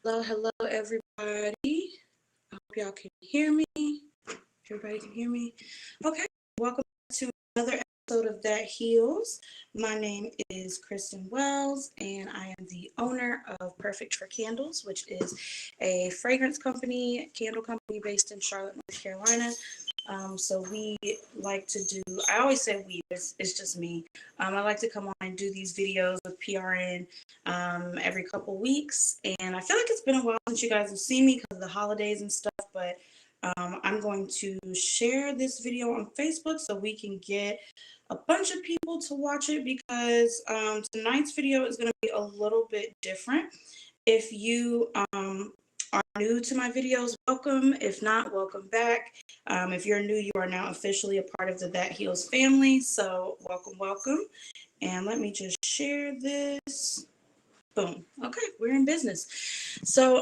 Hello, hello, everybody. I hope y'all can hear me. Everybody can hear me. Okay, welcome to another episode of That Heals. My name is Kristen Wells, and I am the owner of Perfect for Candles, which is a fragrance company, candle company based in Charlotte, North Carolina. So we like to do, I always say we, it's just me. I like to come on and do these videos with PRN every couple weeks. And I feel like it's been a while since you guys have seen me because of the holidays and stuff, but I'm going to share this video on Facebook so we can get a bunch of people to watch it because tonight's video is going to be a little bit different. If you are new to my videos, welcome. If not, welcome back. If you're new, you are now officially a part of the That Heals family. So welcome, welcome. And let me just share this. Boom. Okay, we're in business. So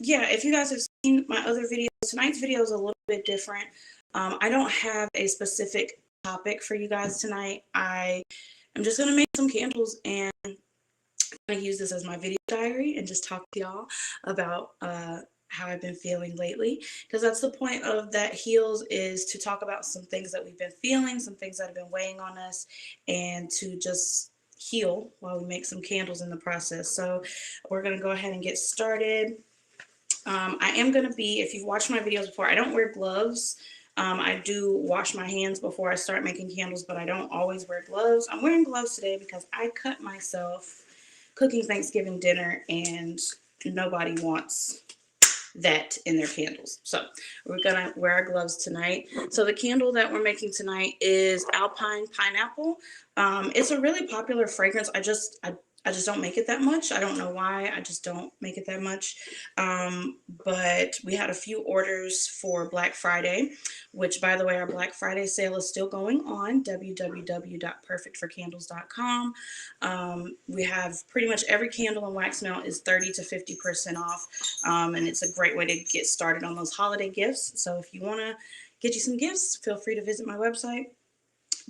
yeah, if you guys have seen my other videos, tonight's video is a little bit different. I don't have a specific topic for you guys tonight. I am just gonna make some candles and I'm gonna use this as my video diary and just talk to y'all about how I've been feeling lately, because that's the point of That Heals, is to talk about some things that we've been feeling, some things that have been weighing on us, and to just heal while we make some candles in the process. So we're gonna go ahead and get started. I am gonna be, if you've watched my videos before, I don't wear gloves. I do wash my hands before I start making candles, but I don't always wear gloves. I'm wearing gloves today because I cut myself cooking Thanksgiving dinner and nobody wants that in their candles. So we're gonna wear our gloves tonight. So the candle that we're making tonight is Alpine Pineapple. It's a really popular fragrance. I just don't make it that much. I don't know why. I just don't make it that much. But we had a few orders for Black Friday, which, by the way, our Black Friday sale is still going on, www.perfectforcandles.com. We have pretty much every candle and wax melt is 30 to 50% off. And it's a great way to get started on those holiday gifts. So if you want to get you some gifts, feel free to visit my website.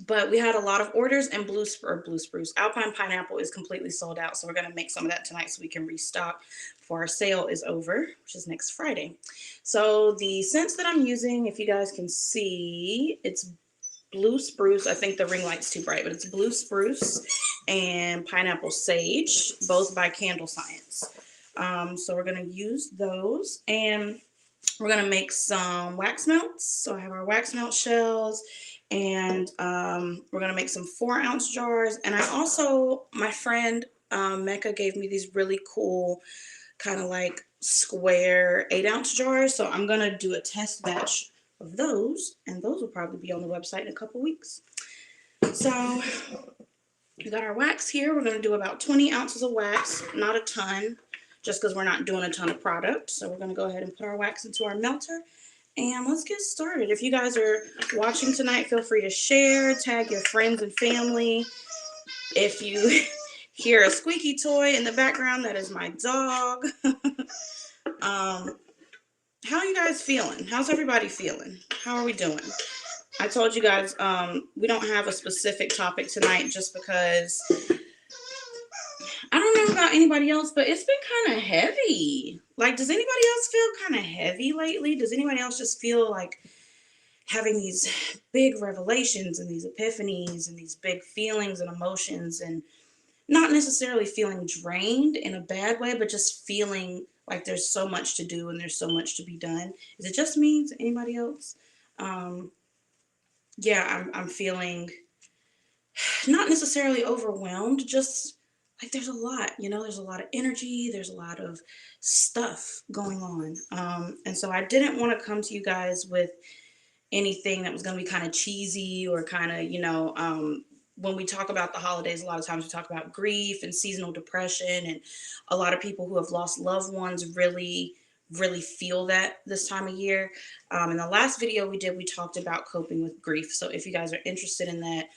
But we had a lot of orders, and blue spruce, Alpine Pineapple is completely sold out. So we're going to make some of that tonight so we can restock before our sale is over, which is next Friday. So the scents that I'm using, if you guys can see, it's blue spruce. I think the ring light's too bright, but it's blue spruce and pineapple sage, both by Candle Science. So we're going to use those, and we're going to make some wax melts. So I have our wax melt shells, and we're going to make some 4-ounce jars. And I also, my friend Mecca gave me these really cool kind of like square 8-ounce jars. So I'm going to do a test batch of those, and those will probably be on the website in a couple weeks. So we got our wax here. We're going to do about 20 ounces of wax, not a ton, just because we're not doing a ton of product. So we're going to go ahead and put our wax into our melter, and let's get started. If you guys are watching tonight, feel free to share, tag your friends and family. If you hear a squeaky toy in the background, that is my dog. How are you guys feeling? How's everybody feeling? How are we doing? I told you guys we don't have a specific topic tonight just because I don't know about anybody else, but it's been kind of heavy. Like, does anybody else feel kind of heavy lately? Does anybody else just feel like having these big revelations and these epiphanies and these big feelings and emotions, and not necessarily feeling drained in a bad way, but just feeling like there's so much to do and there's so much to be done? Is it just me? Is it anybody else? Yeah, I'm feeling not necessarily overwhelmed, just like there's a lot, there's a lot of energy, there's a lot of stuff going on. And so I didn't want to come to you guys with anything that was going to be kind of cheesy or kind of, when we talk about the holidays, a lot of times we talk about grief and seasonal depression, and a lot of people who have lost loved ones really feel that this time of year. In the last video we did, we talked about coping with grief. So if you guys are interested in that,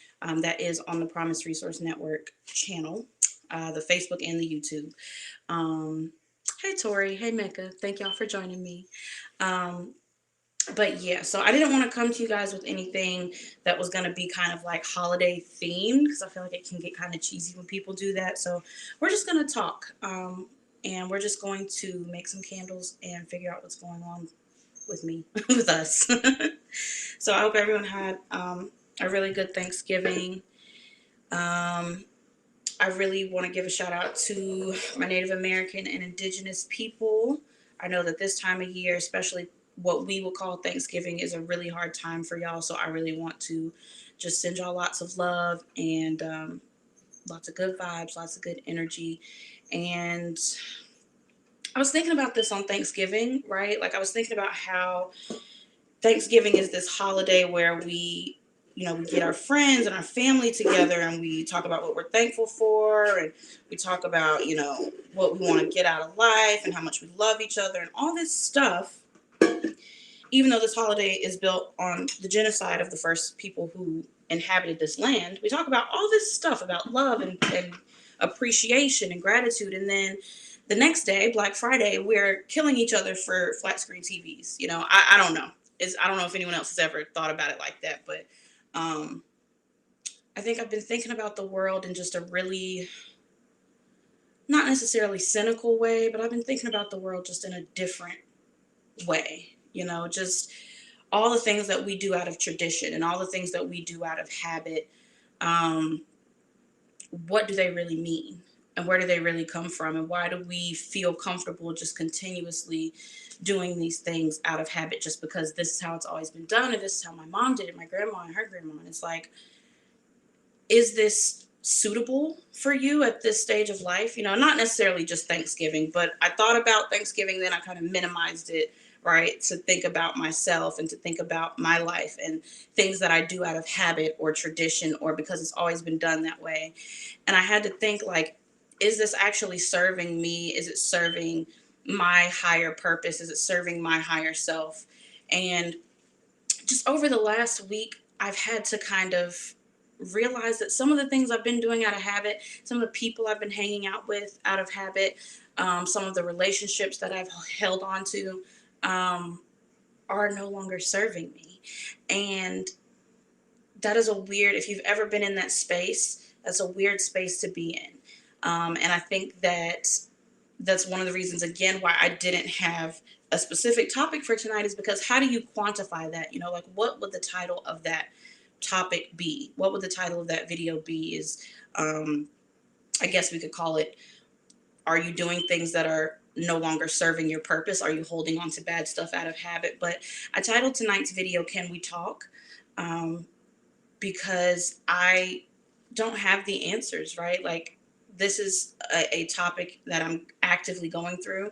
that is on the Promise Resource Network channel, the Facebook and the YouTube. Hey Tori, hey Mecca, thank y'all for joining me. But yeah, so I didn't want to come to you guys with anything that was going to be kind of like holiday themed, because I feel like it can get kind of cheesy when people do that. So we're just going to talk. and we're just going to make some candles and figure out what's going on with me, with us. So I hope everyone had a really good Thanksgiving. I really want to give a shout out to my Native American and Indigenous people. I know that this time of year, especially what we would call Thanksgiving, is a really hard time for y'all. So I really want to just send y'all lots of love and lots of good vibes, lots of good energy. And I was thinking about this on Thanksgiving, right? Like I was thinking about how Thanksgiving is this holiday where we get our friends and our family together and we talk about what we're thankful for, and we talk about, what we want to get out of life and how much we love each other and all this stuff. Even though this holiday is built on the genocide of the first people who inhabited this land, we talk about all this stuff about love and appreciation and gratitude. And then the next day, Black Friday, we're killing each other for flat screen TVs. I don't know. I don't know if anyone else has ever thought about it like that, but I think I've been thinking about the world in just a really, not necessarily cynical way, but I've been thinking about the world just in a different way. Just all the things that we do out of tradition and all the things that we do out of habit. What do they really mean? And where do they really come from? And why do we feel comfortable just continuously doing these things out of habit just because this is how it's always been done, and this is how my mom did it, my grandma and her grandma? And it's like, is this suitable for you at this stage of life? Not necessarily just Thanksgiving, but I thought about Thanksgiving, then I kind of minimized it, right? To think about myself and to think about my life and things that I do out of habit or tradition or because it's always been done that way. And I had to think, like, is this actually serving me? Is it serving my higher purpose? Is it serving my higher self? And just over the last week, I've had to kind of realize that some of the things I've been doing out of habit, some of the people I've been hanging out with out of habit, some of the relationships that I've held on to are no longer serving me. And that is if you've ever been in that space, that's a weird space to be in. And I think that's one of the reasons, again, why I didn't have a specific topic for tonight, is because how do you quantify that? Like, what would the title of that topic be? What would the title of that video be? I guess we could call it, are you doing things that are no longer serving your purpose? Are you holding on to bad stuff out of habit? But I titled tonight's video, Can We Talk? Because I don't have the answers, right? Like, this is a topic that I'm actively going through.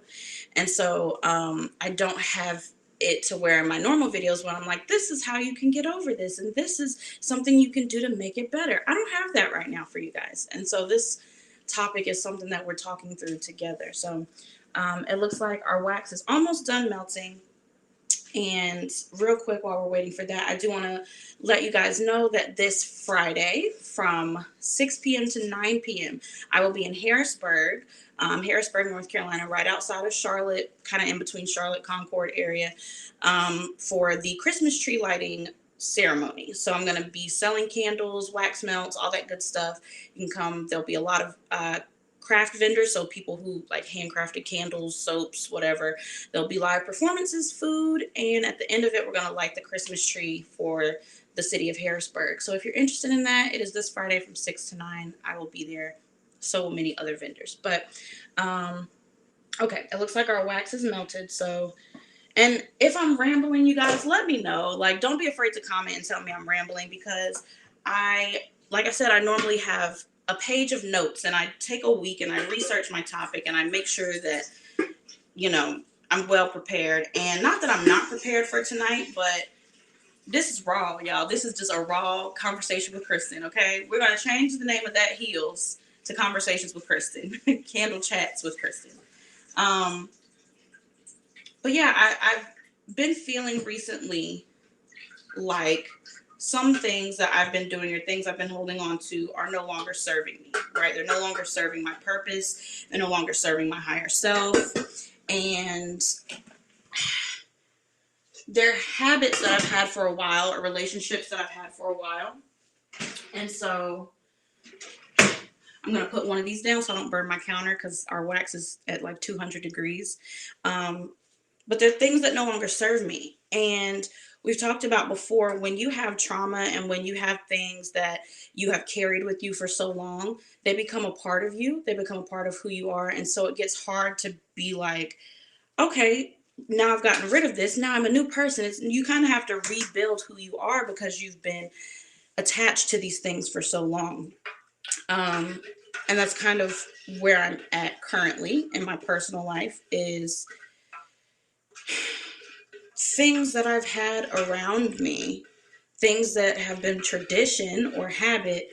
And so I don't have it to where in my normal videos when I'm like, this is how you can get over this, and this is something you can do to make it better. I don't have that right now for you guys. And so this topic is something that we're talking through together. So it looks like our wax is almost done melting. And real quick, while we're waiting for that, I do want to let you guys know that this Friday from 6 p.m. to 9 p.m., I will be in Harrisburg, North Carolina, right outside of Charlotte, kind of in between Charlotte, Concord area, for the Christmas tree lighting ceremony. So I'm going to be selling candles, wax melts, all that good stuff. You can come. There'll be a lot of craft vendors, so people who like handcrafted candles, soaps, whatever. There'll be live performances, food, and at the end of it, we're going to light the Christmas tree for the city of Harrisburg. So if you're interested in that, it is this Friday from 6 to 9. I will be there. So many other vendors. But okay, it looks like our wax is melted. So, and if I'm rambling, you guys, let me know. Like, don't be afraid to comment and tell me I'm rambling, because like I said, I normally have a page of notes, and I take a week and I research my topic and I make sure that, I'm well prepared. And not that I'm not prepared for tonight, but this is raw, y'all. This is just a raw conversation with Kristen, okay? We're going to change the name of that Heels to Conversations with Kristen. Candle Chats with Kristen. But yeah, I've been feeling recently like some things that I've been doing or things I've been holding on to are no longer serving me, right? They're no longer serving my purpose. They're no longer serving my higher self. And they're habits that I've had for a while, or relationships that I've had for a while. And so I'm going to put one of these down so I don't burn my counter because our wax is at like 200 degrees. But they're things that no longer serve me. And we've talked about before, when you have trauma and when you have things that you have carried with you for so long, they become a part of you. They become a part of who you are. And so it gets hard to be like, okay, now I've gotten rid of this. Now I'm a new person. You kind of have to rebuild who you are because you've been attached to these things for so long. And that's kind of where I'm at currently in my personal life, is things that I've had around me, things that have been tradition or habit,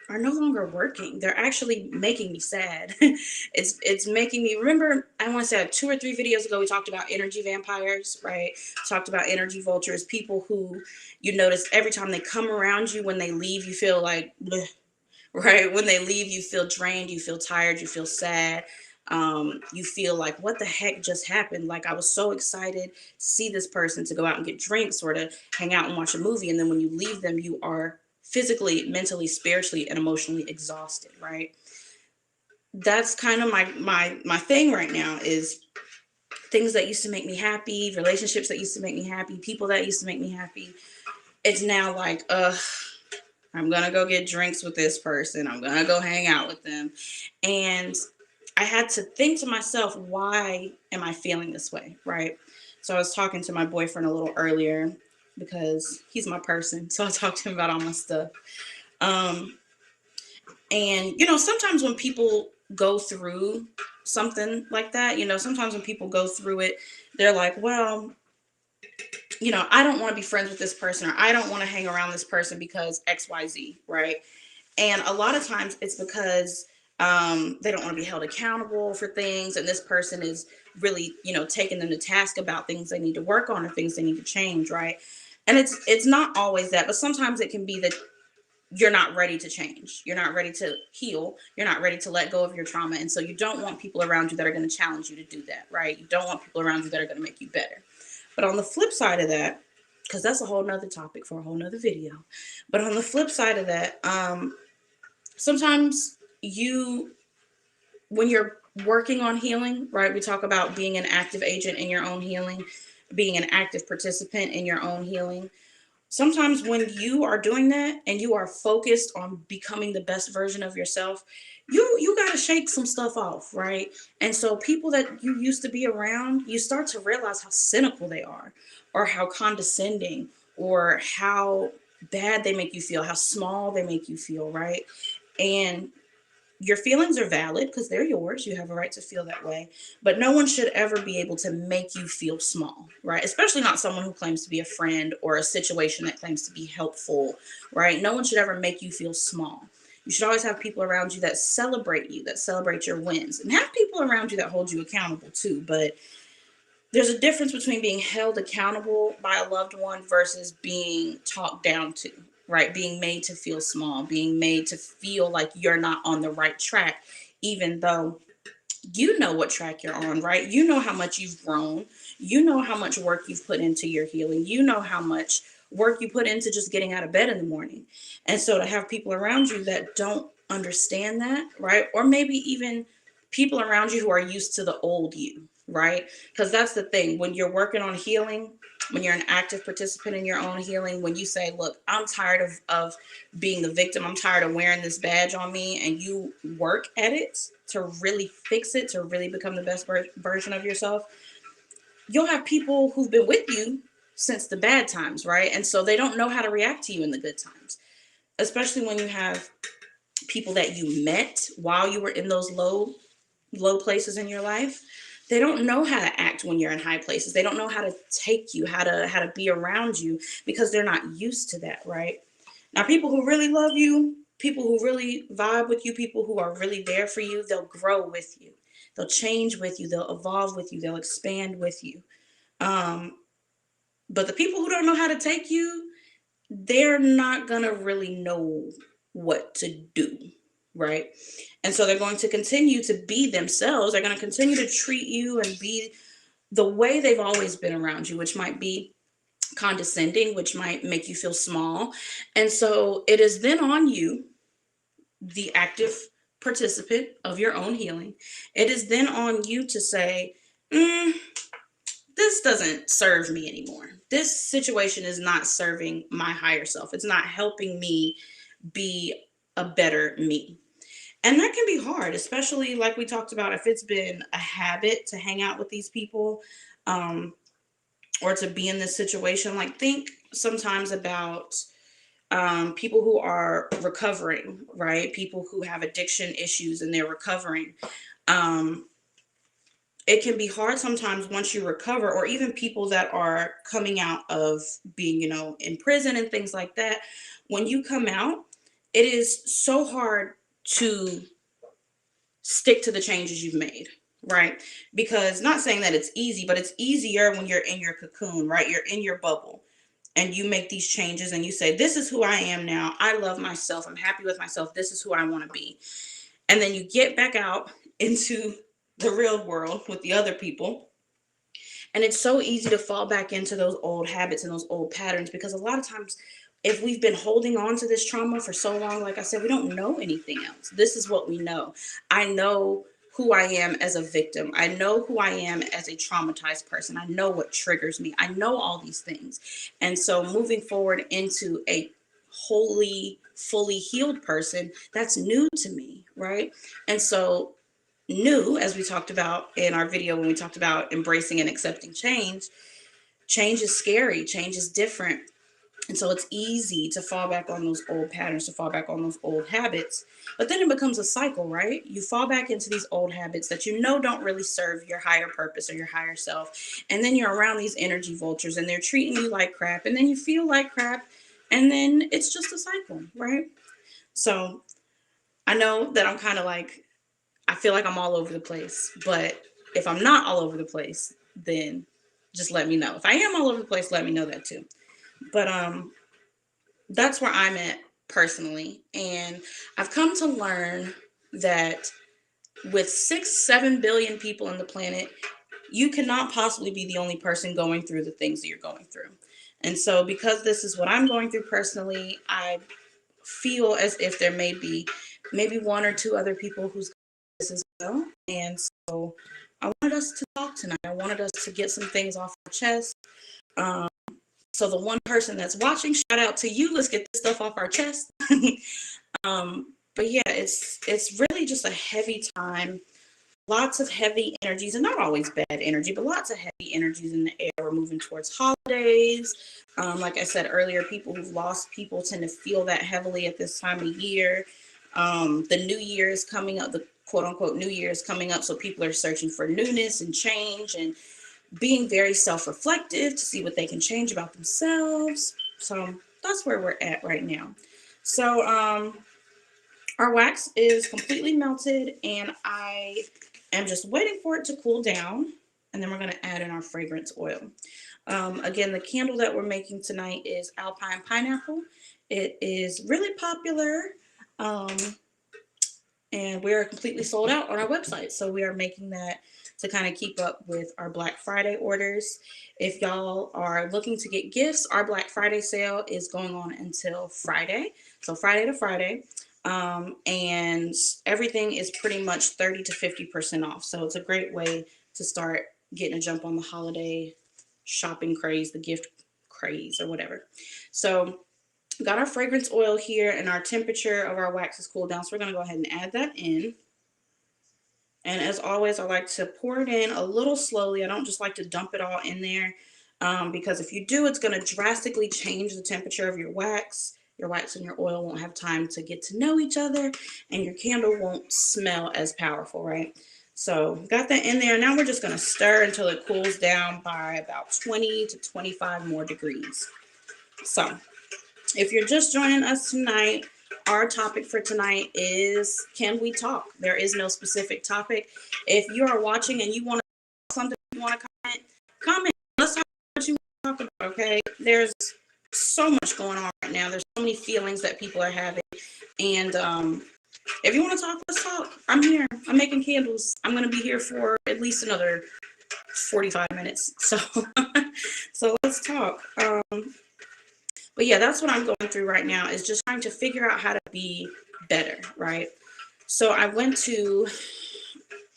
are no longer working. They're actually making me sad. It's making me remember, I want to say 2 or 3 videos ago we talked about energy vampires, right? Talked about energy vultures, people who you notice every time they come around you, when they leave you feel like bleh, right? When they leave, you feel drained, you feel tired, you feel sad. You feel like, what the heck just happened? Like, I was so excited to see this person, to go out and get drinks or to hang out and watch a movie. And then when you leave them, you are physically, mentally, spiritually, and emotionally exhausted, right? That's kind of my thing right now, is things that used to make me happy, relationships that used to make me happy, people that used to make me happy. It's now like, I'm going to go get drinks with this person. I'm going to go hang out with them. And I had to think to myself, why am I feeling this way? Right. So I was talking to my boyfriend a little earlier because he's my person. So I talked to him about all my stuff. And, sometimes when people go through something like that, sometimes when people go through it, they're like, well, I don't want to be friends with this person, or I don't want to hang around this person because XYZ, right? And a lot of times it's because they don't want to be held accountable for things. And this person is really, taking them to task about things they need to work on or things they need to change, right? And it's not always that, but sometimes it can be that you're not ready to change. You're not ready to heal. You're not ready to let go of your trauma. And so you don't want people around you that are going to challenge you to do that, right? You don't want people around you that are going to make you better. But on the flip side of that, because that's a whole nother topic for a whole nother video. But on the flip side of that, sometimes when you're working on healing, right? We talk about being an active agent in your own healing, being an active participant in your own healing. Sometimes when you are doing that and you are focused on becoming the best version of yourself, you got to shake some stuff off, right? And so people that you used to be around, you start to realize how cynical they are, or how condescending, or how bad they make you feel, how small they make you feel, right? And your feelings are valid because they're yours. You have a right to feel that way. But no one should ever be able to make you feel small, right? Especially not someone who claims to be a friend, or a situation that claims to be helpful, right? No one should ever make you feel small. You should always have people around you that celebrate you, that celebrate your wins, and have people around you that hold you accountable too. But there's a difference between being held accountable by a loved one versus being talked down to, right? Being made to feel small, being made to feel like you're not on the right track, even though you know what track you're on, right? You know how much you've grown. You know how much work you've put into your healing. You know how much work you put into just getting out of bed in the morning. And so to have people around you that don't understand that, right? Or maybe even people around you who are used to the old you, right? Because that's the thing. When you're working on healing, when you're an active participant in your own healing, when you say, look, I'm tired of being the victim, I'm tired of wearing this badge on me, and you work at it to really fix it, to really become the best version of yourself, you'll have people who've been with you since the bad times, right? And so they don't know how to react to you in the good times, especially when you have people that you met while you were in those low places in your life. They don't know how to act when you're in high places. They don't know how to take you, how to be around you, because they're not used to that, right? Now, people who really love you, people who really vibe with you, people who are really there for you, they'll grow with you. They'll change with you. They'll evolve with you. They'll expand with you. Um, but the people who don't know how to take you, they're not going to really know what to do, right? And so they're going to continue to be themselves. They're going to continue to treat you and be the way they've always been around you, which might be condescending, which might make you feel small. And so it is then on you, the active participant of your own healing, it is then on you to say, this doesn't serve me anymore. This situation is not serving my higher self. It's not helping me be a better me. And that can be hard, especially like we talked about, if it's been a habit to hang out with these people, or to be in this situation. Like, think sometimes about people who are recovering, right? People who have addiction issues and they're recovering. Um, it can be hard sometimes once you recover, or even people that are coming out of being, in prison and things like that. When you come out, it is so hard to stick to the changes you've made, right? Because, not saying that it's easy, but it's easier when you're in your cocoon, right? You're in your bubble and you make these changes and you say, this is who I am now. I love myself. I'm happy with myself. This is who I want to be. And then you get back out into the real world with the other people. And it's so easy to fall back into those old habits and those old patterns, because a lot of times, if we've been holding on to this trauma for so long, like I said, we don't know anything else. This is what we know. I know who I am as a victim. I know who I am as a traumatized person. I know what triggers me. I know all these things. And so moving forward into a wholly, fully healed person, that's new to me, right? And so new, as we talked about in our video when we talked about embracing and accepting change, change is scary, change is different. And so it's easy to fall back on those old patterns, to fall back on those old habits. But then it becomes a cycle, right? You fall back into these old habits that don't really serve your higher purpose or your higher self. And then you're around these energy vultures and they're treating you like crap. And then you feel like crap. And then it's just a cycle, right? So I know that I'm kind of like, I feel like I'm all over the place. But if I'm not all over the place, then just let me know. If I am all over the place, let me know that too. But that's where I'm at personally. And I've come to learn that with 6-7 billion people on the planet, you cannot possibly be the only person going through the things that you're going through. And so, because this is what I'm going through personally, I feel as if there may be maybe one or two other people who's going through this as well. And so I wanted us to talk tonight. I wanted us to get some things off our chest. So the one person that's watching, shout out to you. Let's get this stuff off our chest. But yeah, it's really just a heavy time. Lots of heavy energies, and not always bad energy, but lots of heavy energies in the air. We're moving towards holidays. Like I said earlier, people who've lost people tend to feel that heavily at this time of year. The new year is coming up, the quote unquote new year is coming up. So people are searching for newness and change and being very self-reflective to see what they can change about themselves. So that's where we're at right now. So our wax is completely melted and I am just waiting for it to cool down, and then we're going to add in our fragrance oil. Again, the candle that we're making tonight is Alpine Pineapple. It is really popular, and we are completely sold out on our website. So we are making that to kind of keep up with our Black Friday orders. If y'all are looking to get gifts, our Black Friday sale is going on until Friday. So Friday to Friday. And everything is pretty much 30 to 50% off. So it's a great way to start getting a jump on the holiday shopping craze, the gift craze, or whatever. So got our fragrance oil here, and our temperature of our wax is cooled down. So we're going to go ahead and add that in. And as always, I like to pour it in a little slowly. I don't just like to dump it all in there, because if you do, it's going to drastically change the temperature of your wax. Your wax and your oil won't have time to get to know each other, and your candle won't smell as powerful, right? So got that in there. Now we're just going to stir until it cools down by about 20 to 25 more degrees. So if you're just joining us tonight, our topic for tonight is, can we talk? There is no specific topic. If you are watching and you want to something, you want to comment. Let's talk about what you want to talk about, okay? There's so much going on right now. There's so many feelings that people are having. And if you want to talk, let's talk. I'm here. I'm making candles. I'm going to be here for at least another 45 minutes. So, so let's talk. But yeah, that's what I'm going through right now, is just trying to figure out how to be better, right? So I went to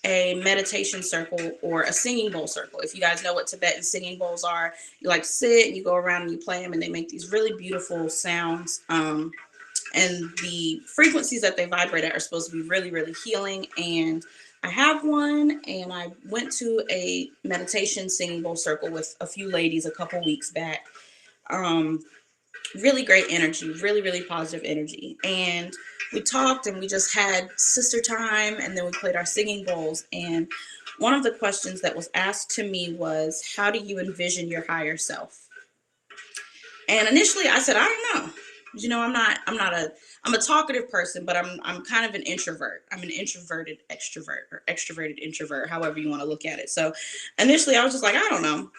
a meditation circle or a singing bowl circle. If you guys know what Tibetan singing bowls are, you like sit and you go around and you play them, and they make these really beautiful sounds. And the frequencies that they vibrate at are supposed to be really, really healing. And I have one, and I went to a meditation singing bowl circle with a few ladies a couple weeks back. Really great energy, really, really positive energy. And we talked and we just had sister time, and then we played our singing bowls. And one of the questions that was asked to me was, how do you envision your higher self? And initially I said, I don't know. You know, I'm a talkative person, but I'm kind of an introvert. I'm an introverted extrovert, or extroverted introvert, however you want to look at it. So initially I was just like, I don't know.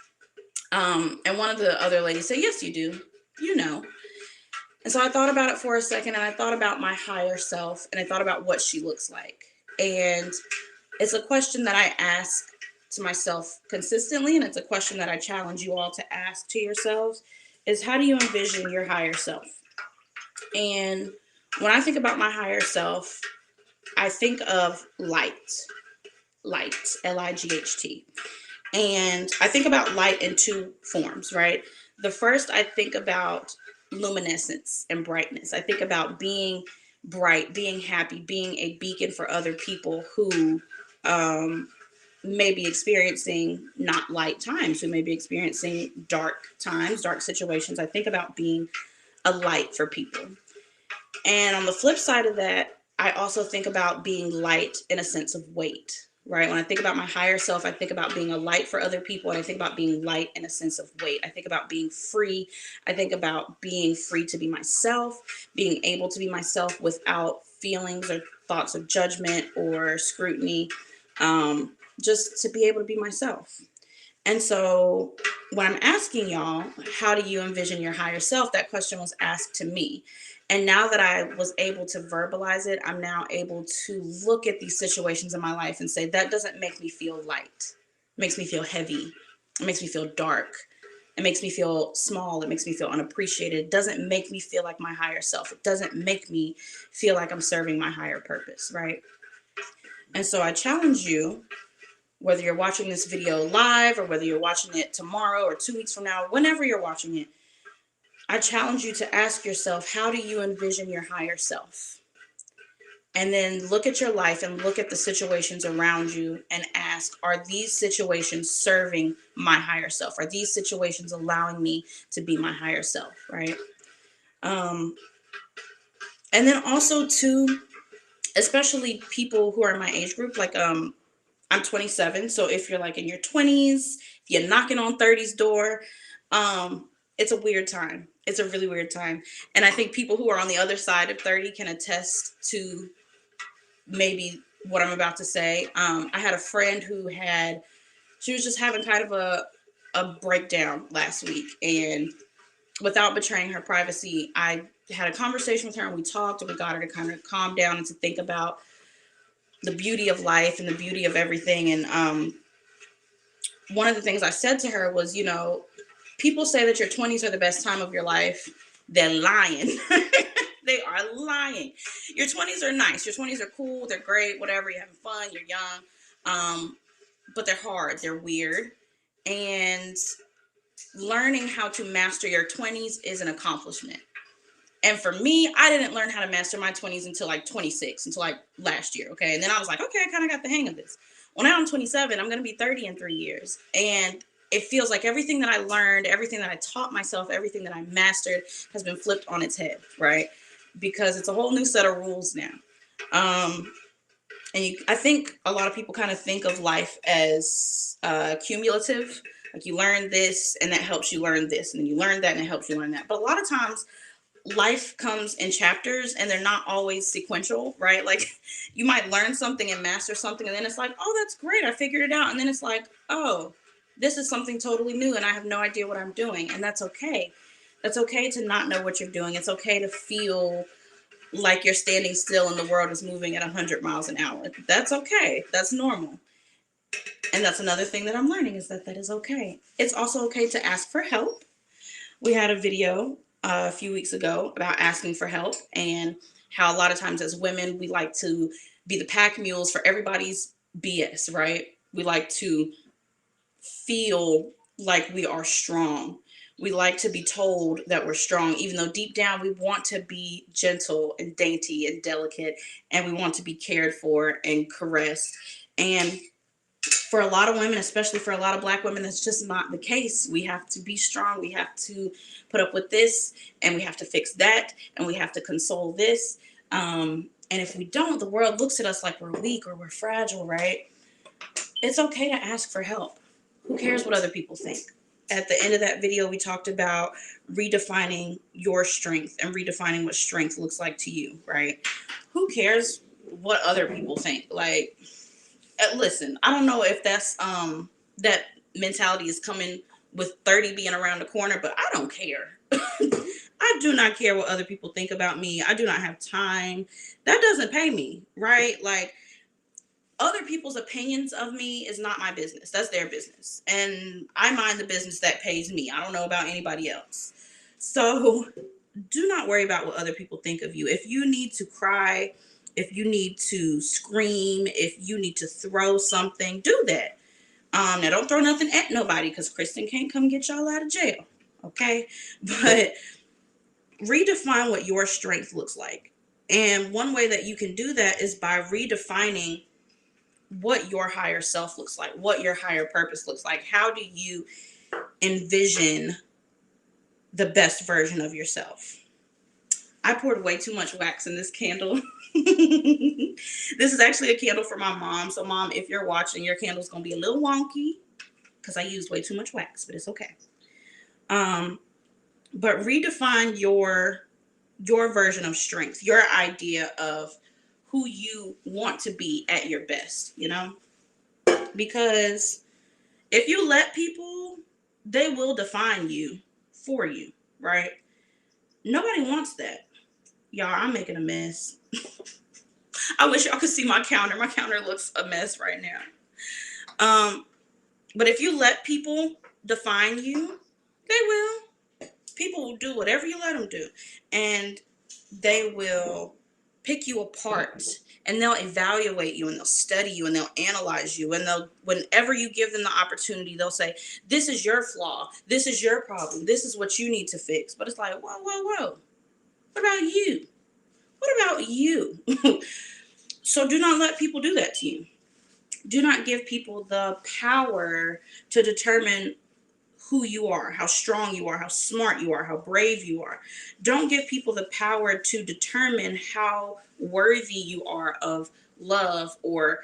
And one of the other ladies said, yes, you do. You know. And so I thought about it for a second, and I thought about my higher self, and I thought about what she looks like. And it's a question that I ask to myself consistently, and it's a question that I challenge you all to ask to yourselves, is how do you envision your higher self? And when I think about my higher self, I think of light, Light. And I think about light in two forms, right? The first, I think about luminescence and brightness. I think about being bright, being happy, being a beacon for other people who may be experiencing not light times, who may be experiencing dark times, dark situations. I think about being a light for people. And on the flip side of that, I also think about being light in a sense of weight, right? When I think about my higher self, I think about being a light for other people. And I think about being light in a sense of weight. I think about being free. I think about being free to be myself, being able to be myself without feelings or thoughts of judgment or scrutiny, just to be able to be myself. And so when I'm asking y'all, how do you envision your higher self? That question was asked to me. And now that I was able to verbalize it, I'm now able to look at these situations in my life and say, that doesn't make me feel light. It makes me feel heavy. It makes me feel dark. It makes me feel small. It makes me feel unappreciated. It doesn't make me feel like my higher self. It doesn't make me feel like I'm serving my higher purpose, right? And so I challenge you, whether you're watching this video live or whether you're watching it tomorrow or 2 weeks from now, whenever you're watching it, I challenge you to ask yourself, how do you envision your higher self? And then look at your life and look at the situations around you and ask, are these situations serving my higher self? Are these situations allowing me to be my higher self, right? And then also too, especially people who are in my age group, like I'm 27. So if you're like in your 20s, if you're knocking on 30's door, it's a weird time. It's a really weird time. And I think people who are on the other side of 30 can attest to maybe what I'm about to say. I had a friend she was just having kind of a breakdown last week. And without betraying her privacy, I had a conversation with her and we talked and we got her to kind of calm down and to think about the beauty of life and the beauty of everything. And one of the things I said to her was, people say that your 20s are the best time of your life. They're lying. They are lying. Your 20s are nice. Your 20s are cool. They're great. Whatever. You're having fun. You're young. But they're hard. They're weird. And learning how to master your 20s is an accomplishment. And for me, I didn't learn how to master my 20s until like 26, until like last year. Okay. And then I was like, okay, I kind of got the hang of this. Well, now I'm 27. I'm going to be 30 in 3 years. And it feels like everything that I learned, everything that I taught myself, everything that I mastered has been flipped on its head, right? Because it's a whole new set of rules now. I think a lot of people kind of think of life as cumulative. Like you learn this and that helps you learn this. And then you learn that and it helps you learn that. But a lot of times life comes in chapters and they're not always sequential, right? Like you might learn something and master something and then it's like, oh, that's great, I figured it out. And then it's like, oh, this is something totally new and I have no idea what I'm doing. And that's okay. That's okay to not know what you're doing. It's okay to feel like you're standing still and the world is moving at 100 miles an hour. That's okay. That's normal. And that's another thing that I'm learning, is that is okay. It's also okay to ask for help. We had a video a few weeks ago about asking for help and how a lot of times as women, we like to be the pack mules for everybody's BS, right? We like to feel like we are strong. We like to be told that we're strong, even though deep down we want to be gentle and dainty and delicate, and we want to be cared for and caressed. And for a lot of women, especially for a lot of Black women, that's just not the case. We have to be strong. We have to put up with this, and we have to fix that, and we have to console this. And if we don't, the world looks at us like we're weak or we're fragile, right? It's okay to ask for help. Who cares what other people think? At the end of that video, we talked about redefining your strength and redefining what strength looks like to you, right? Who cares what other people think? Like, listen, I don't know if that's that mentality is coming with 30 being around the corner, but I don't care. I do not care what other people think about me. I do not have time. That doesn't pay me, right? Like, other people's opinions of me is not my business. That's their business. And I mind the business that pays me. I don't know about anybody else. So do not worry about what other people think of you. If you need to cry, if you need to scream, if you need to throw something, do that. Now don't throw nothing at nobody, because Kristen can't come get y'all out of jail. Okay? But redefine what your strength looks like. And one way that you can do that is by redefining what your higher self looks like, what your higher purpose looks like. How do you envision the best version of yourself? I poured way too much wax in this candle. This is actually a candle for my mom. So Mom, if you're watching, your candle's going to be a little wonky because I used way too much wax, but it's okay. But redefine your version of strength, your idea of who you want to be at your best, you know? Because if you let people, they will define you for you, right? Nobody wants that. Y'all, I'm making a mess. I wish y'all could see my counter. My counter looks a mess right now. But if you let people define you, they will. People will do whatever you let them do. And they will pick you apart, and they'll evaluate you, and they'll study you, and they'll analyze you, and they'll, whenever you give them the opportunity, they'll say, this is your flaw, this is your problem, this is what you need to fix. But it's like, whoa, what about you? What about you? So do not let people do that to you. Do not give people the power to determine who you are, how strong you are, how smart you are, how brave you are. Don't give people the power to determine how worthy you are of love or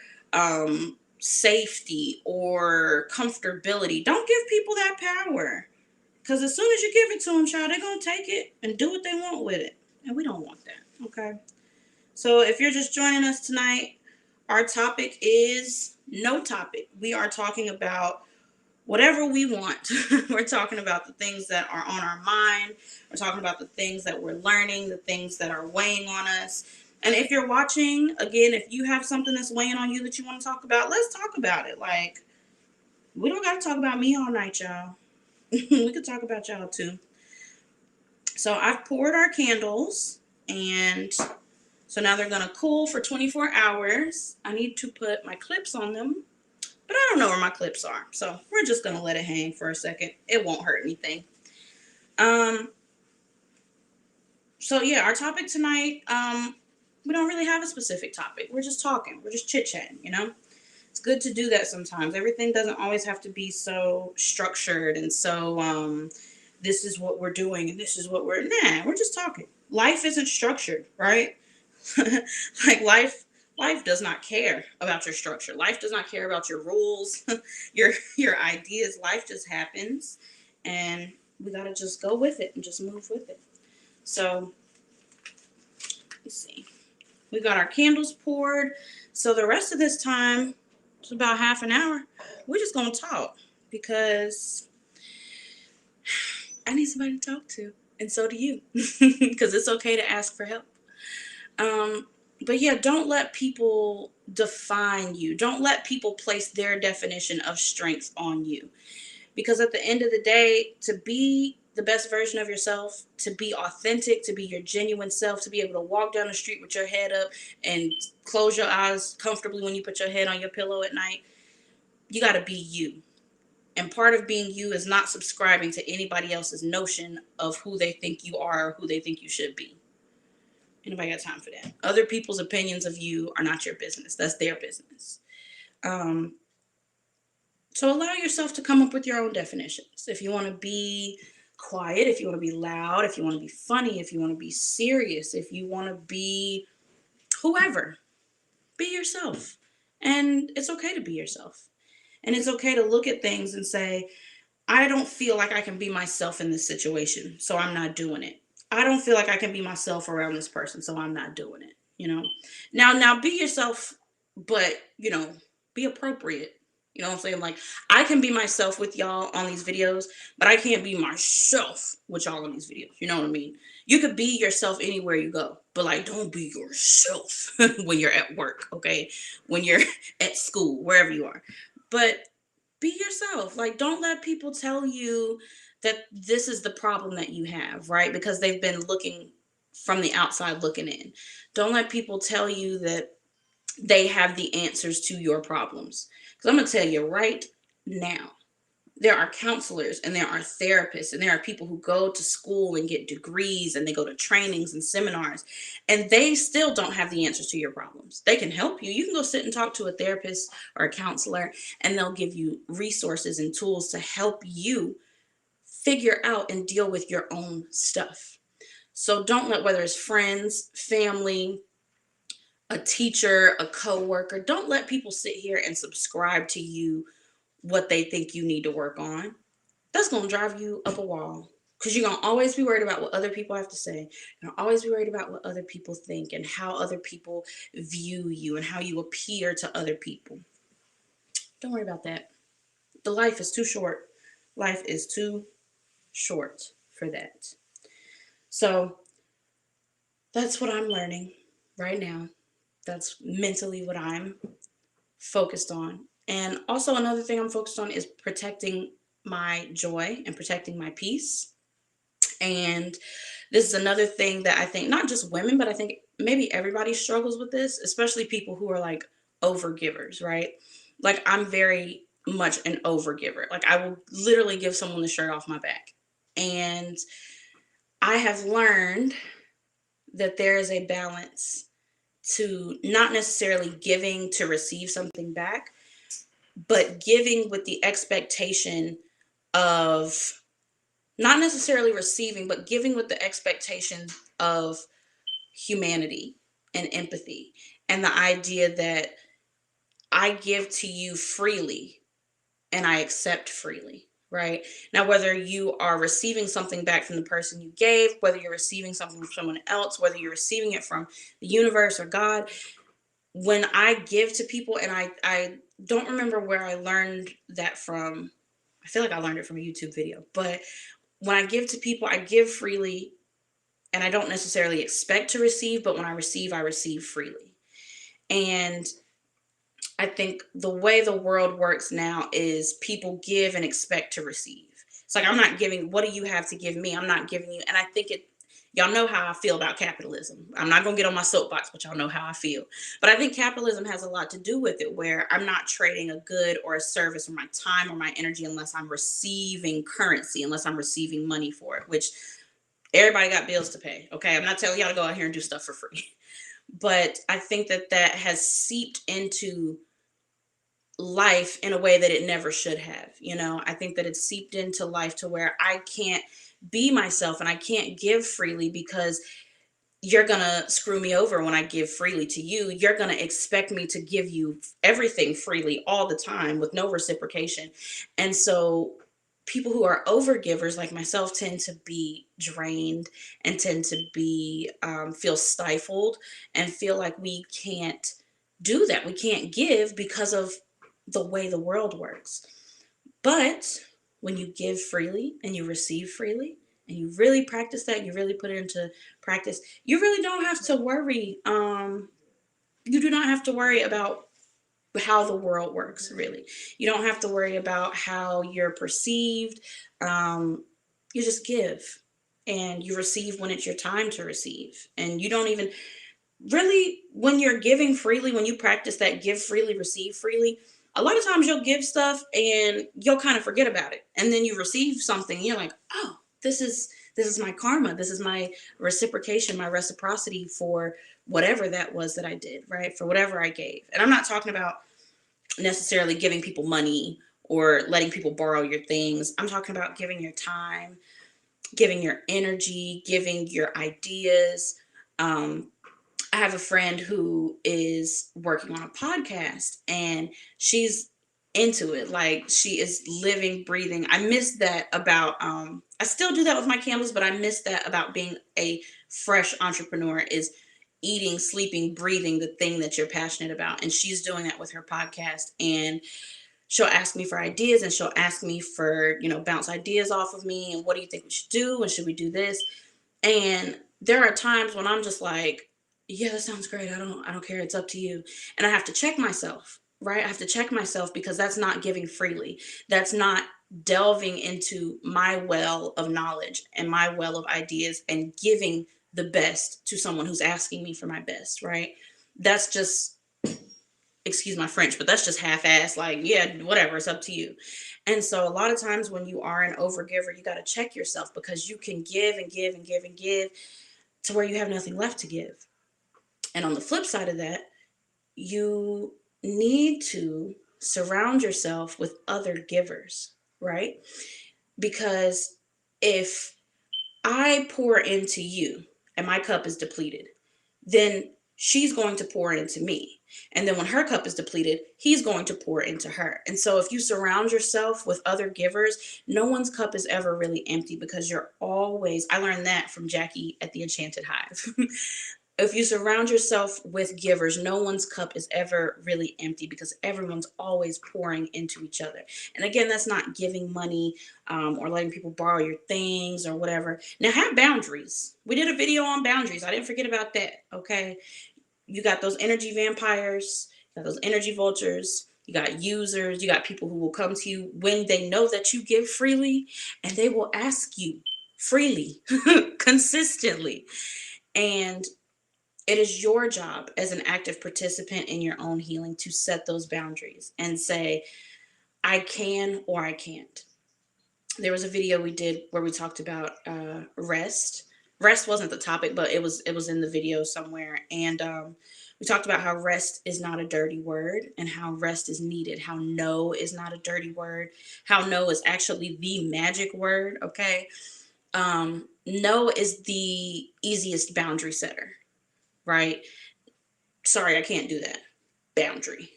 safety or comfortability. Don't give people that power, because as soon as you give it to them, child, they're going to take it and do what they want with it. And we don't want that, okay? So if you're just joining us tonight, our topic is no topic. We are talking about whatever we want. We're talking about the things that are on our mind. We're talking about the things that we're learning, the things that are weighing on us. And if you're watching, again, if you have something that's weighing on you that you want to talk about, let's talk about it. Like, we don't got to talk about me all night, y'all. We could talk about y'all too. So I've poured our candles, and so now they're going to cool for 24 hours. I need to put my clips on them, but I don't know where my clips are. So we're just going to let it hang for a second. It won't hurt anything. So yeah, our topic tonight, we don't really have a specific topic. We're just talking. We're just chit-chatting, you know? It's good to do that sometimes. Everything doesn't always have to be so structured and so, this is what we're doing and this is what we're just talking. Life isn't structured, right? Like life does not care about your structure. Life does not care about your rules, your ideas. Life just happens, and we got to just go with it and just move with it. So let's see. We got our candles poured. So the rest of this time, it's about half an hour, we're just going to talk, because I need somebody to talk to, and so do you, because it's okay to ask for help. But yeah, don't let people define you. Don't let people place their definition of strength on you. Because at the end of the day, to be the best version of yourself, to be authentic, to be your genuine self, to be able to walk down the street with your head up and close your eyes comfortably when you put your head on your pillow at night, you got to be you. And part of being you is not subscribing to anybody else's notion of who they think you are or who they think you should be. Anybody got time for that? Other people's opinions of you are not your business. That's their business. Um, so allow yourself to come up with your own definitions. If you want to be quiet, if you want to be loud, if you want to be funny, if you want to be serious, if you want to be whoever, be yourself. And it's okay to be yourself. And it's okay to look at things and say, I don't feel like I can be myself in this situation, so I'm not doing it. I don't feel like I can be myself around this person, so I'm not doing it. Now be yourself, but be appropriate. You know what I'm saying? Like, I can be myself with y'all on these videos, but I can't be myself with y'all on these videos. You know what I mean? You could be yourself anywhere you go, but like, don't be yourself when you're at work, okay? When you're at school, wherever you are. But be yourself. Like, don't let people tell you that this is the problem that you have, right? Because they've been looking from the outside looking in. Don't let people tell you that they have the answers to your problems. Because I'm going to tell you right now, there are counselors and there are therapists and there are people who go to school and get degrees and they go to trainings and seminars, and they still don't have the answers to your problems. They can help you. You can go sit and talk to a therapist or a counselor, and they'll give you resources and tools to help you figure out and deal with your own stuff. So don't let, whether it's friends, family, a teacher, a coworker, don't let people sit here and subscribe to you what they think you need to work on. That's going to drive you up a wall, because you're going to always be worried about what other people have to say. You're going to always be worried about what other people think and how other people view you and how you appear to other people. Don't worry about that. The life is too short. Life is too short for that. So that's what I'm learning right now. That's mentally what I'm focused on. And also another thing I'm focused on is protecting my joy and protecting my peace. And this is another thing that I think not just women, but I think maybe everybody struggles with this, especially people who are like overgivers, right? Like, I'm very much an overgiver. Like, I will literally give someone the shirt off my back. And I have learned that there is a balance to not necessarily giving to receive something back, but giving with the expectation of not necessarily receiving, but giving with the expectation of humanity and empathy, and the idea that I give to you freely and I accept freely, right? Now, whether you are receiving something back from the person you gave, whether you're receiving something from someone else, whether you're receiving it from the universe or God, when I give to people, and I don't remember where I learned that from. I feel like I learned it from a YouTube video, but when I give to people, I give freely, and I don't necessarily expect to receive, but when I receive freely. And I think the way the world works now is people give and expect to receive. It's like, I'm not giving, what do you have to give me? I'm not giving you. And I think y'all know how I feel about capitalism. I'm not going to get on my soapbox, but y'all know how I feel. But I think capitalism has a lot to do with it, where I'm not trading a good or a service or my time or my energy unless I'm receiving currency, unless I'm receiving money for it, which everybody got bills to pay. Okay. I'm not telling y'all to go out here and do stuff for free. But I think that has seeped into life in a way that it never should have. I think that it's seeped into life to where I can't be myself and I can't give freely, because you're gonna screw me over when I give freely to you. You're gonna expect me to give you everything freely all the time with no reciprocation. And so people who are overgivers like myself tend to be drained and tend to be feel stifled and feel like we can't do that. We can't give because of the way the world works. But when you give freely and you receive freely and you really practice that, you really put it into practice, you really don't have to worry. You do not have to worry about how the world works, really. You don't have to worry about how you're perceived. You just give, and you receive when it's your time to receive. And you don't even really, when you're giving freely, when you practice that give freely, receive freely, a lot of times you'll give stuff and you'll kind of forget about it. And then you receive something and you're like, oh, this is my karma. This is my reciprocation, my reciprocity for whatever that was that I did, right? For whatever I gave. And I'm not talking about necessarily giving people money or letting people borrow your things. I'm talking about giving your time, giving your energy, giving your ideas. I have a friend who is working on a podcast and she's into it. Like, she is living, breathing. I miss that about, I still do that with my candles, but I miss that about being a fresh entrepreneur, is eating, sleeping, breathing the thing that you're passionate about. And she's doing that with her podcast. And she'll ask me for ideas, and she'll ask me for, bounce ideas off of me. And what do you think we should do? And should we do this? And there are times when I'm just like, yeah, that sounds great. I don't care. It's up to you. And I have to check myself, right? I have to check myself, because that's not giving freely. That's not delving into my well of knowledge and my well of ideas and giving the best to someone who's asking me for my best, right? That's just, excuse my French, but that's just half-assed, like, yeah, whatever, it's up to you. And so a lot of times when you are an overgiver, you got to check yourself, because you can give and give and give and give to where you have nothing left to give. And on the flip side of that, you need to surround yourself with other givers, right? Because if I pour into you and my cup is depleted, then she's going to pour into me. And then when her cup is depleted, he's going to pour into her. And so if you surround yourself with other givers, no one's cup is ever really empty, because you're always, I learned that from Jackie at the Enchanted Hive. If you surround yourself with givers, no one's cup is ever really empty, because everyone's always pouring into each other. And again, that's not giving money or letting people borrow your things or whatever. Now, have boundaries. We did a video on boundaries. I didn't forget about that. Okay. You got those energy vampires, you got those energy vultures, you got users, you got people who will come to you when they know that you give freely, and they will ask you freely, consistently. And it is your job as an active participant in your own healing to set those boundaries and say, I can or I can't. There was a video we did where we talked about rest. Rest wasn't the topic, but it was in the video somewhere. And we talked about how rest is not a dirty word, and how rest is needed. How no is not a dirty word. How no is actually the magic word. Okay. No is the easiest boundary setter, right? Sorry, I can't do that. Boundary.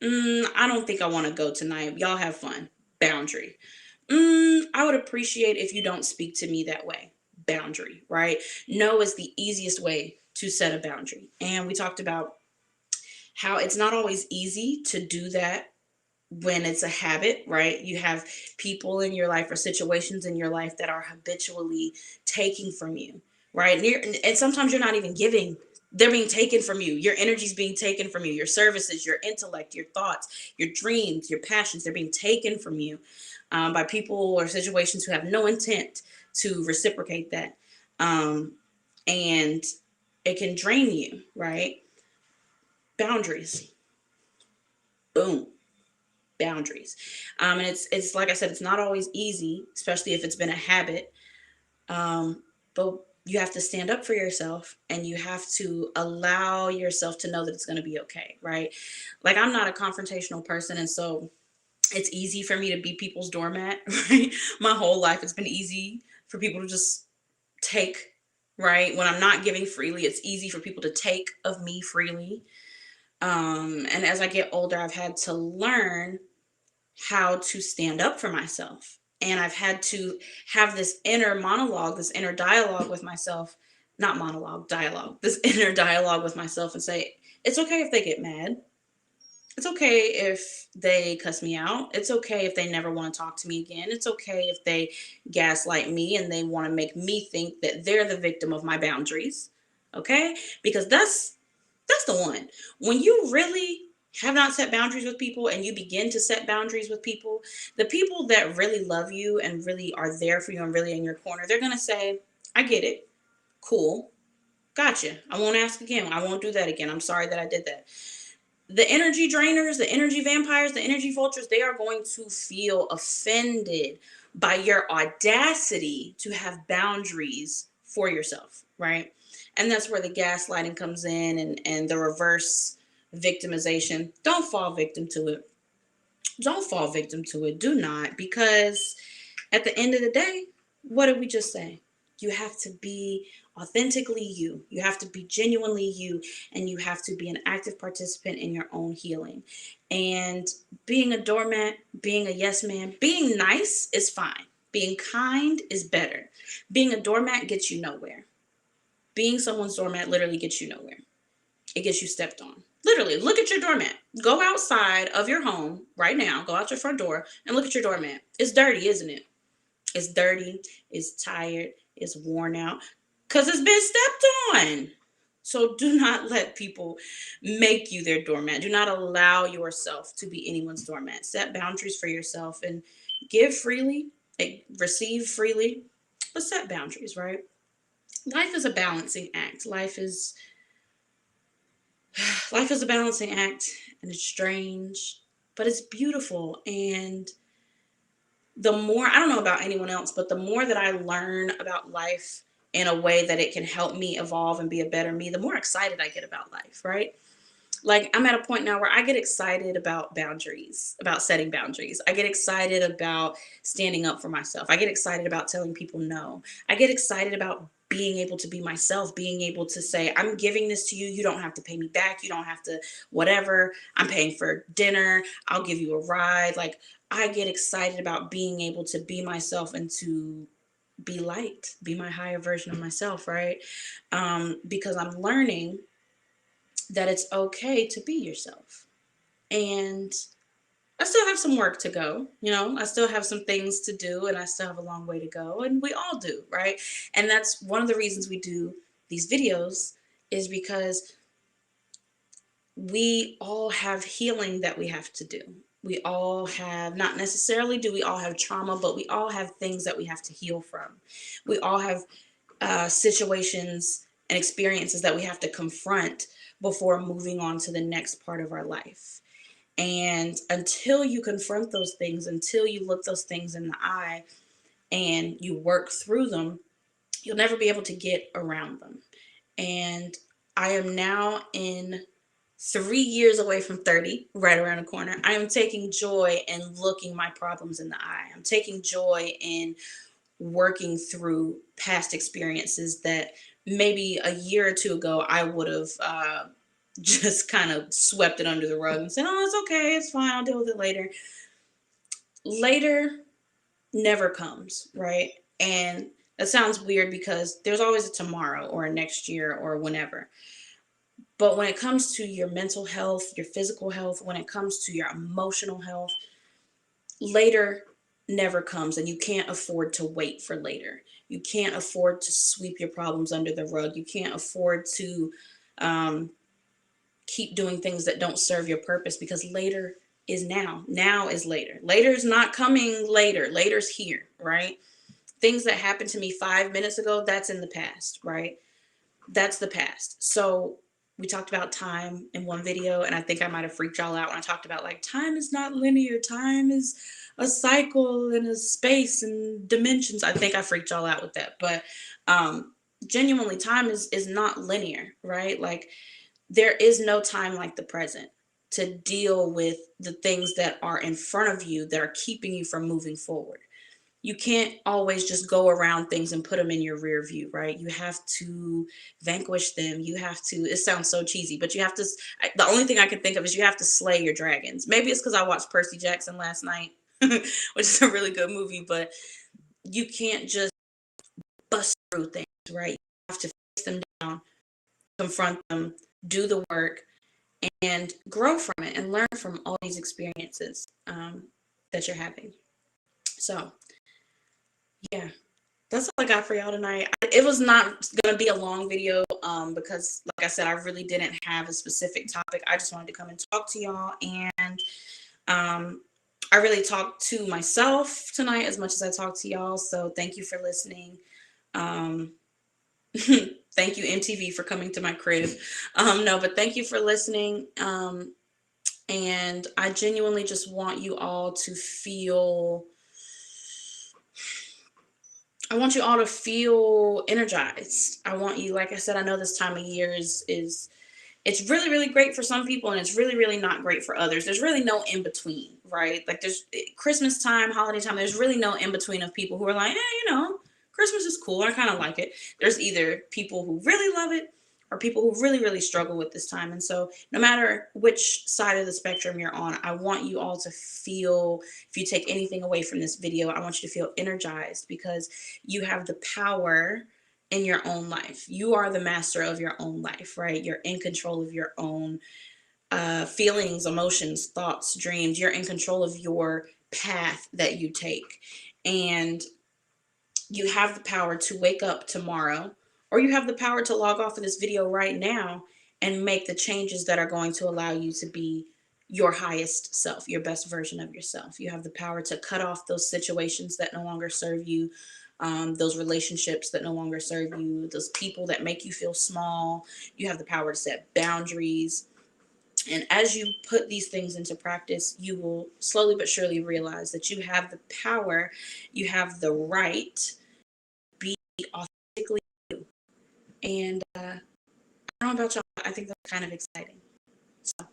I don't think I want to go tonight. Y'all have fun. Boundary. I would appreciate if you don't speak to me that way. Boundary, right? No is the easiest way to set a boundary. And we talked about how it's not always easy to do that when it's a habit, right? You have people in your life or situations in your life that are habitually taking from you, right? And sometimes you're not even giving. They're being taken from you. Your energy's being taken from you. Your services, your intellect, your thoughts, your dreams, your passions, they're being taken from you by people or situations who have no intent to reciprocate that. And it can drain you, right? Boundaries. Boom. Boundaries. And it's like I said, it's not always easy, especially if it's been a habit. But you have to stand up for yourself, and you have to allow yourself to know that it's going to be okay, right? Like, I'm not a confrontational person, and so it's easy for me to be people's doormat, right? My whole life it's been easy for people to just take, right? When I'm not giving freely, it's easy for people to take of me freely. And as I get older, I've had to learn how to stand up for myself. And I've had to have this inner monologue, this inner dialogue with myself, not monologue, dialogue, this inner dialogue with myself, and say, it's okay if they get mad. It's okay if they cuss me out. It's okay if they never want to talk to me again. It's okay if they gaslight me and they want to make me think that they're the victim of my boundaries. Okay? Because that's the one. When you really have not set boundaries with people and you begin to set boundaries with people, the people that really love you and really are there for you and really in your corner, they're going to say, I get it. Cool. Gotcha. I won't ask again. I won't do that again. I'm sorry that I did that. The energy drainers, the energy vampires, the energy vultures, they are going to feel offended by your audacity to have boundaries for yourself, right? And that's where the gaslighting comes in, and the reverse victimization. Don't fall victim to it. Don't fall victim to it. Do not, because at the end of the day, what did we just say? You have to be authentically you. You have to be genuinely you, and you have to be an active participant in your own healing. And being a doormat, being a yes man, being nice is fine. Being kind is better. Being a doormat gets you nowhere. Being someone's doormat literally gets you nowhere. It gets you stepped on. Literally, look at your doormat. Go outside of your home right now. Go out your front door and look at your doormat. It's dirty, isn't it? It's dirty, it's tired, it's worn out because it's been stepped on. So do not let people make you their doormat. Do not allow yourself to be anyone's doormat. Set boundaries for yourself and give freely, receive freely, but set boundaries, right? Life is a balancing act. Life is a balancing act, and it's strange, but it's beautiful. And the more, I don't know about anyone else, but the more that I learn about life in a way that it can help me evolve and be a better me, the more excited I get about life, right? Like, I'm at a point now where I get excited about boundaries, about setting boundaries. I get excited about standing up for myself. I get excited about telling people no. I get excited about being able to be myself, being able to say, I'm giving this to you. You don't have to pay me back. You don't have to, whatever. I'm paying for dinner. I'll give you a ride. Like, I get excited about being able to be myself and to be light, be my higher version of myself, right? Because I'm learning that it's okay to be yourself. And I still have some work to go, I still have some things to do, and I still have a long way to go, and we all do, right? And that's one of the reasons we do these videos, is because we all have healing that we have to do. We all have, not necessarily do we all have trauma, but we all have things that we have to heal from. We all have situations and experiences that we have to confront before moving on to the next part of our life. And until you confront those things, until you look those things in the eye and you work through them, you'll never be able to get around them. And I am now in 3 years away from 30, right around the corner. I am taking joy in looking my problems in the eye. I'm taking joy in working through past experiences that maybe a year or two ago I would have just kind of swept it under the rug and said, oh, it's okay, it's fine, I'll deal with it later. Later never comes, right? And that sounds weird because there's always a tomorrow or a next year or whenever. But when it comes to your mental health, your physical health, when it comes to your emotional health, later never comes, and you can't afford to wait for later. You can't afford to sweep your problems under the rug. You can't afford to keep doing things that don't serve your purpose, because later is now. Now is later. Later is not coming later. Later's here, right? Things that happened to me 5 minutes ago, that's in the past, right? That's the past. So we talked about time in one video, and I think I might have freaked y'all out when I talked about, like, time is not linear. Time is a cycle and a space and dimensions. I think I freaked y'all out with that. But genuinely, time is not linear, right? Like, there is no time like the present to deal with the things that are in front of you that are keeping you from moving forward. You can't always just go around things and put them in your rear view, right? You have to vanquish them. You have to, it sounds so cheesy, but you have to, the only thing I can think of is you have to slay your dragons. Maybe it's because I watched Percy Jackson last night, which is a really good movie, but you can't just bust through things, right? You have to face them down, confront them, do the work, and grow from it and learn from all these experiences that you're having. So, yeah, That's all I got for y'all tonight. It was not gonna be a long video, because like I said, I really didn't have a specific topic. I just wanted to come and talk to y'all, and um, I really talked to myself tonight as much as I talked to y'all. So thank you for listening. Um, thank you MTV for coming to my crib. No, but thank you for listening. And I genuinely just want you all to feel. I want you all to feel energized. I want you, like I said, I know this time of year is it's really really great for some people and it's really really not great for others. There's really no in between, right? Like there's Christmas time, holiday time, there's really no in between of people who are like, Christmas is cool, I kind of like it. There's either people who really love it or people who really really struggle with this time. And so no matter which side of the spectrum you're on, I want you all to feel, if you take anything away from this video, I want you to feel energized, because you have the power in your own life. You are the master of your own life, right? You're in control of your own feelings, emotions, thoughts, dreams. You're in control of your path that you take. And you have the power to wake up tomorrow, or you have the power to log off of this video right now and make the changes that are going to allow you to be your highest self, your best version of yourself. You have the power to cut off those situations that no longer serve you, those relationships that no longer serve you, those people that make you feel small. You have the power to set boundaries. And as you put these things into practice, you will slowly but surely realize that you have the power, you have the right be authentically you. And I don't know about y'all, I think that's kind of exciting. So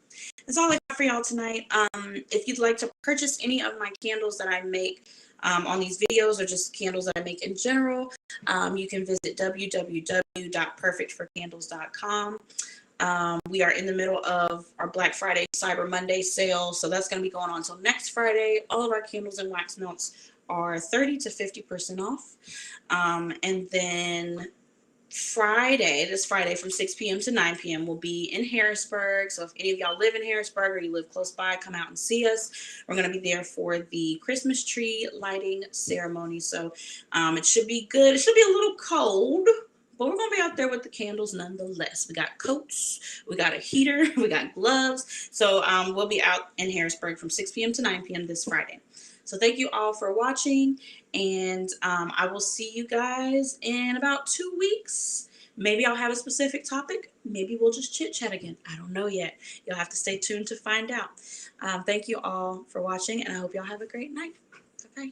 that's all I got for y'all tonight. If you'd like to purchase any of my candles that I make on these videos, or just candles that I make in general, you can visit www.perfectforcandles.com. We are in the middle of our Black Friday, Cyber Monday sale, so that's going to be going on until next Friday. All of our candles and wax melts are 30 to 50% off. And then this Friday from 6 p.m. to 9 p.m. will be in Harrisburg. So if any of y'all live in Harrisburg or you live close by, come out and see us. We're going to be there for the Christmas tree lighting ceremony. So it should be good. It should be a little cold, but we're going to be out there with the candles nonetheless. We got coats, we got a heater, we got gloves. So we'll be out in Harrisburg from 6 p.m. to 9 p.m. this Friday. So thank you all for watching, and I will see you guys in about 2 weeks. Maybe I'll have a specific topic. Maybe we'll just chit chat again. I don't know yet. You'll have to stay tuned to find out. Thank you all for watching, and I hope y'all have a great night. Bye-bye.